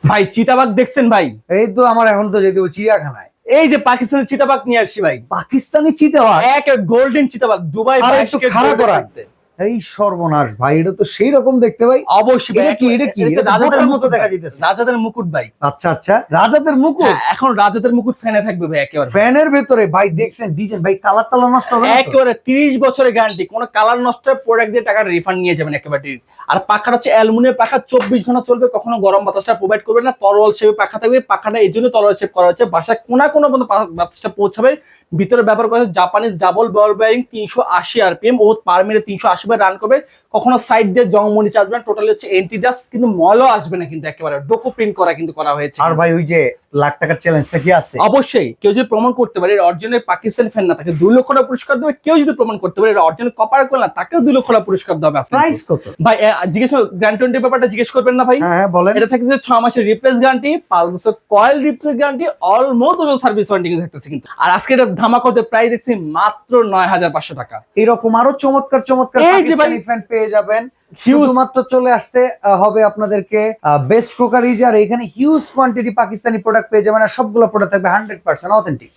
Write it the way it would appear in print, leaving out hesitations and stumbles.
ভাই চিতাবাঘ দেখছেন ভাই? এই তো আমার এখন তো যেতে হবে চিড়িয়াখানায়। এই যে পাকিস্তানের চিতাবাঘ নিয়ে আসছি ভাই। পাকিস্তানি চিতাবাঘ? এক গোল্ডেন চিতাবাঘ, দুবাই আরে 22 একটু ক্যারেট খাড়া gold করা। দেখতে। এই সর্বনাশ ভাই, এটা তো সেই রকম দেখতে ভাই। অবশ্যই ভাই, এটা কি এটা কি এটা তো রাজাদের বোটের মতো মুকুট দেখা ভাই। যাইতেছে। রাজাদের মুকুট ভাই। আচ্ছা আচ্ছা, রাজাদের মুকুট। হ্যাঁ, এখন রাজাদের মুকুট ফ্যানে থাকবে ভাই একেবারে। ফ্যানের ভেতরে ভাই দেখছেন ডিজাইন ভাই, কালার টালার নষ্ট হবে না তো? একেবারে 30 বছরের গ্যারান্টি, কোনো কালার নষ্ট হয় প্রোডাক্ট দিয়ে টাকা রিফান্ড নিয়ে যাবেন একেবারে। আর পাখাটা হচ্ছে অ্যালুমিনিয়াম পাখা, 24 ঘন্টা চলবে, কখনো গরম বাতাসটা প্রোভাইড করবে না, তরল শেপে পাখা থাকবে। পাখাটা এই জন্য তরল শেপ করা হচ্ছে, বাসায় কোনা কোনো পর্যন্ত বাতাসটা পৌঁছাবে। ভিতরে ব্যবহার করা হচ্ছে Japanese double ball bearing, 380 RPM ও পার মিনিটে 380 বার রান করবে। কখনো সাইড দিয়ে জংমনি আসবে না, টোটালি হচ্ছে এন্টি ডাস্ট, কিন্তু ময়লা আসবে না কিন্তু, একেবারে ডোকো প্রিন্ট করা কিন্তু করা হয়েছে। আর ভাই ওই যে লাখ টাকার চ্যালেঞ্জটা কি আছে? অবশ্যই কেউ যদি প্রমাণ করতে পারে অরিজিনাল পাকিস্তানি ফ্যান না, তাকে 2 লক্ষ টাকা পুরস্কার দেবে। কেউ যদি প্রমাণ করতে পারে অরিজিনাল কপার কোল না, তাকেও 2 লক্ষ টাকা পুরস্কার দেবে। প্রাইস কত ভাই জিজ্ঞেস গ্র্যান্ড টোয়েন্টি ব্যাপারটা জিজ্ঞেস করবেন না ভাই? হ্যাঁ হ্যাঁ বলেন। এটা থাকছে 6 মাসের রিপ্লেস গ্যারান্টি, 5 বছর coil replace guarantee, almost service warranty কিন্তু থাকতেছে কিন্তু। আর আজকে এটা ধামাকাতে প্রাইস দেখছি মাত্র 9500 টাকা। এরকম আরো চমৎকার চমৎকার এই যে ভাই, পাকিস্তানি ফ্যান পেয়ে যাবেন। শুধুমাত্র চলে আসতে হবে আপনাদেরকে বেস্ট ক্রোকারিজ, আর এখানে হিউজ কোয়ান্টিটি পাকিস্তানি প্রোডাক্ট পেয়ে যাবেন, আর সবগুলো প্রোডাক্ট থাকবে 100% অথেন্টিক।